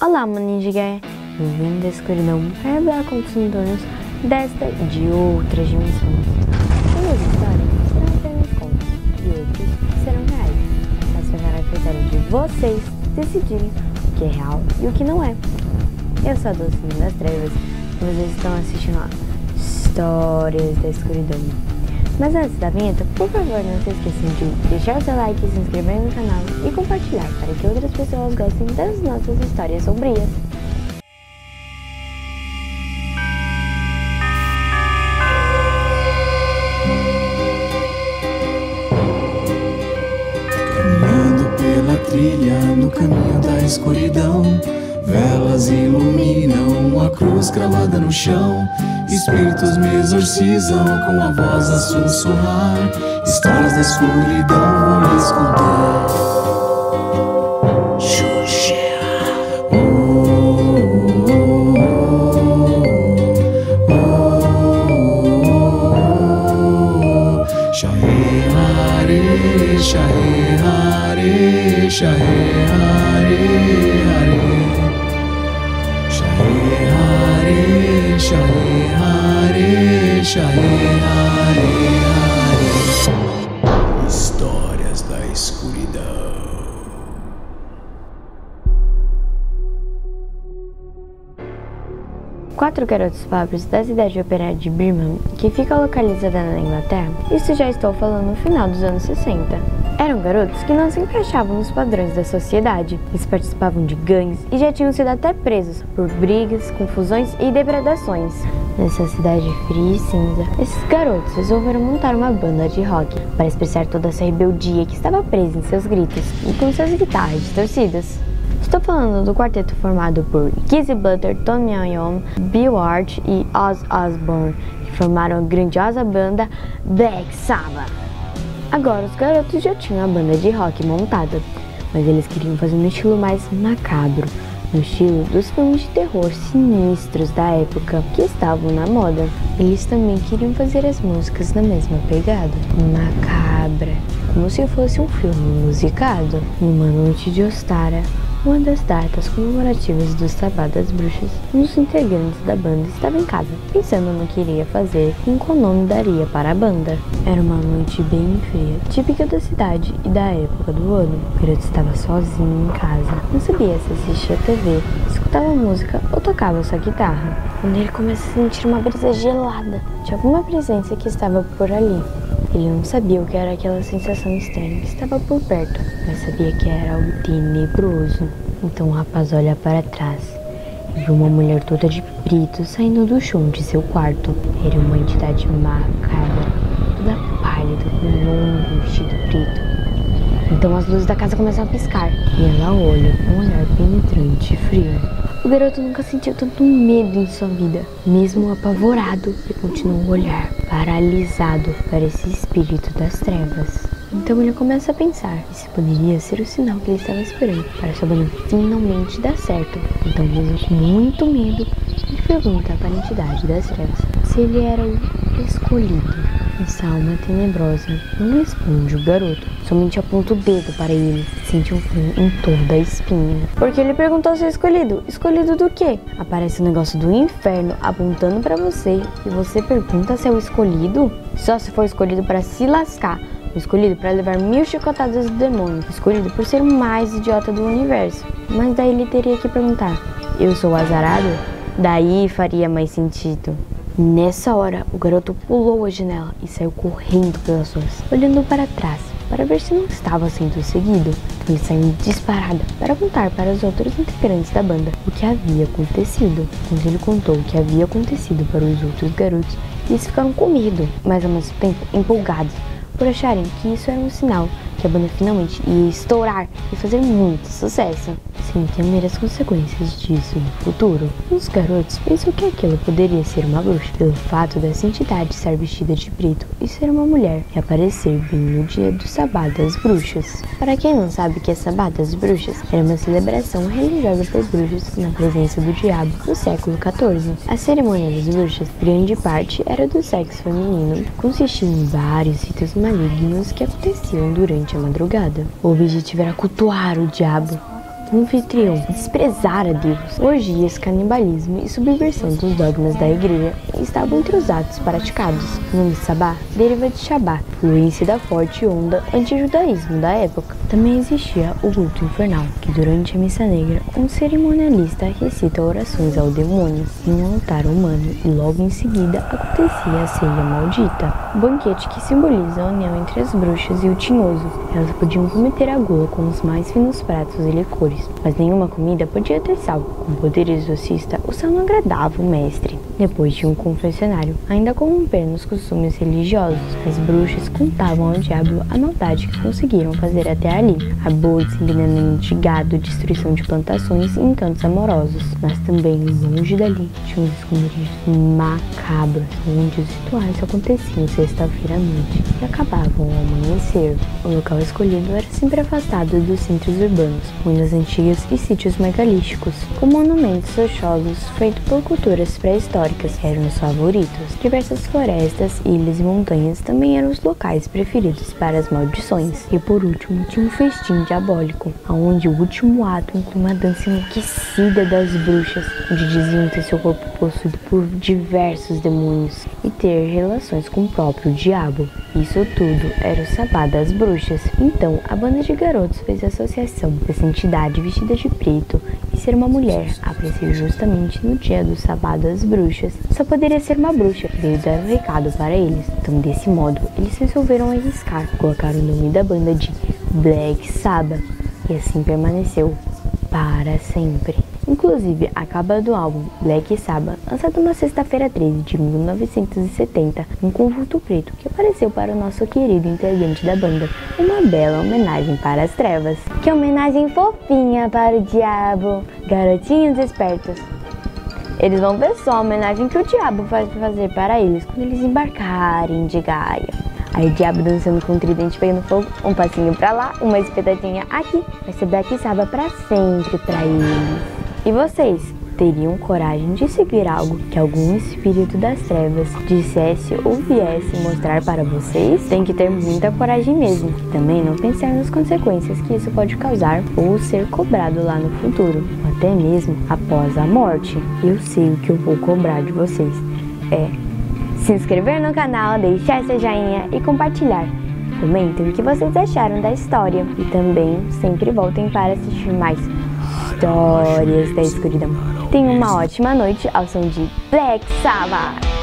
Olá, maninhos de guerra! Bem-vindo à escuridão para revelar contornos desta e de outras dimensões. Algumas histórias serão apenas contos e outras serão reais, mas ficará a critério de vocês decidirem o que é real e o que não é. Eu sou a Docinha das Trevas e vocês estão assistindo a Histórias da Escuridão. Mas antes da vinheta, por favor, não se esqueçam de deixar o seu like, se inscrever no canal e compartilhar para que outras pessoas gostem das nossas histórias sombrias. Caminhando pela trilha no caminho da escuridão, velas iluminam a cruz cravada no chão. Espíritos me exorcizam com a voz a sussurrar. Histórias da escuridão vou lhes contar. Xuxa. Shahe Hare, Shahe Hare, Shahe Hare Hare. Shahe Hare, Shahe Hare, Shahe Hare Hare. Histórias da escuridão. Quatro garotos pobres da cidade operária de Birmingham, que fica localizada na Inglaterra, isso já estou falando no final dos anos 60. Eram garotos que não se encaixavam nos padrões da sociedade. Eles participavam de gangues e já tinham sido até presos por brigas, confusões e depredações. Nessa cidade fria e cinza, esses garotos resolveram montar uma banda de rock para expressar toda essa rebeldia que estava presa em seus gritos e com suas guitarras distorcidas. Estou falando do quarteto formado por Geezer Butler, Tony Iommi, Bill Ward e Ozzy Osbourne, que formaram a grandiosa banda Black Sabbath. Agora os garotos já tinham a banda de rock montada, mas eles queriam fazer um estilo mais macabro, no estilo dos filmes de terror sinistros da época que estavam na moda. Eles também queriam fazer as músicas na mesma pegada, macabra, como se fosse um filme musicado. Numa noite de Ostara, uma das datas comemorativas do Sabá das Bruxas, um dos integrantes da banda estava em casa, pensando no que iria fazer e em qual nome daria para a banda. Era uma noite bem fria, típica da cidade e da época do ano. O garoto estava sozinho em casa, não sabia se assistia TV, escutava música ou tocava sua guitarra, quando ele começa a sentir uma brisa gelada de alguma presença que estava por ali. Ele não sabia o que era aquela sensação estranha que estava por perto, mas sabia que era algo tenebroso. Então o rapaz olha para trás e viu uma mulher toda de preto saindo do chão de seu quarto. Era uma entidade macabra, toda pálida, com um longo vestido preto. Então as luzes da casa começam a piscar e ela olha com um olhar penetrante e frio. O garoto nunca sentiu tanto medo em sua vida. Mesmo apavorado, ele continuou a olhar, paralisado, para esse espírito das trevas. Então ele começa a pensar que se poderia ser o sinal que ele estava esperando para sua banda finalmente dar certo. Então, mesmo com muito medo, ele pergunta para a entidade das trevas se ele era o escolhido. Essa alma tenebrosa não responde o garoto, somente aponta o dedo para ele. Sente um frio em toda a espinha. Porque ele perguntou se é escolhido. Escolhido do quê? Aparece um negócio do inferno apontando para você e você pergunta se é o escolhido? Só se for escolhido para se lascar. O escolhido para levar 1000 chicotadas do demônio. O escolhido por ser o mais idiota do universo. Mas daí ele teria que perguntar: eu sou o azarado? Daí faria mais sentido. Nessa hora, o garoto pulou a janela e saiu correndo pelas ruas, olhando para trás, para ver se não estava sendo seguido. Ele saiu disparado para contar para os outros integrantes da banda o que havia acontecido. Quando ele contou o que havia acontecido para os outros garotos, eles ficaram com medo, mas ao mesmo tempo empolgados, por acharem que isso era um sinal que a banda finalmente ia estourar e fazer muito sucesso, sem temer as consequências disso no futuro. Os garotos pensam que aquilo poderia ser uma bruxa, pelo fato dessa entidade estar vestida de preto e ser uma mulher, e aparecer bem no dia do Sabá das Bruxas. Para quem não sabe que é Sabá das Bruxas, era uma celebração realizada por bruxas na presença do diabo no século XIV. A cerimônia das bruxas, grande parte, era do sexo feminino, consistia em vários ritos malignos que aconteciam durante a madrugada. O objetivo era cultuar o diabo, anfitrião, desprezar a Deus. Orgias, canibalismo e subversão dos dogmas da igreja estavam entre os atos praticados. O nome Sabá deriva de Shabá, fluência da forte onda antijudaísmo da época. Também existia o culto infernal, que durante a missa negra, um cerimonialista recita orações ao demônio em um altar humano e logo em seguida acontecia a ceia maldita, um banquete que simboliza a união entre as bruxas e o tinhoso. Elas podiam cometer a gula com os mais finos pratos e licores, mas nenhuma comida podia ter sal. Com o poder exorcista, o sal não agradava o mestre. Depois de um confessionário, ainda corromper nos costumes religiosos, as bruxas contavam ao diabo a maldade que conseguiram fazer até ali: abortos, envenenamento de gado, destruição de plantações e encantos amorosos. Mas também, longe dali, tinham os esconderijos macabros, onde os rituais aconteciam sexta-feira à noite e acabavam ao amanhecer. O local escolhido era sempre afastado dos centros urbanos, ruínas antigas e sítios megalísticos, com monumentos rochosos feitos por culturas pré-históricas eram os favoritos. Diversas florestas, ilhas e montanhas também eram os locais preferidos para as maldições. E por último, tinha um festim diabólico, onde o último ato inclui uma dança enlouquecida das bruxas, onde diziam ter seu corpo possuído por diversos demônios e ter relações com o próprio diabo. Isso tudo era o Sabá das bruxas. Então, a banda de garotos fez a associação dessa entidade vestida de preto e ser uma mulher, aparecer justamente no dia do Sabá das bruxas. Só poderia ser uma bruxa, veio dar um recado para eles. Então, desse modo, eles resolveram arriscar, colocar o nome da banda de Black Sabbath, e assim permaneceu para sempre. Inclusive, a capa do álbum Black Sabbath, lançado na sexta-feira 13 de 1970, um conjunto preto que apareceu para o nosso querido integrante da banda, uma bela homenagem para as trevas. Que homenagem fofinha para o diabo, garotinhos espertos. Eles vão ver só a homenagem que o diabo vai fazer para eles quando eles embarcarem de Gaia. Aí o diabo dançando com o tridente pegando fogo, um passinho pra lá, uma espetadinha aqui, vai ser Black Sabbath pra sempre pra eles. E vocês, teriam coragem de seguir algo que algum espírito das trevas dissesse ou viesse mostrar para vocês? Tem que ter muita coragem mesmo. Também não pensar nas consequências que isso pode causar ou ser cobrado lá no futuro, ou até mesmo após a morte. Eu sei o que eu vou cobrar de vocês. Se inscrever no canal, deixar seu joinha e compartilhar. Comentem o que vocês acharam da história e também sempre voltem para assistir mais histórias da escuridão. Tenha uma ótima noite ao som de Black Sabbath!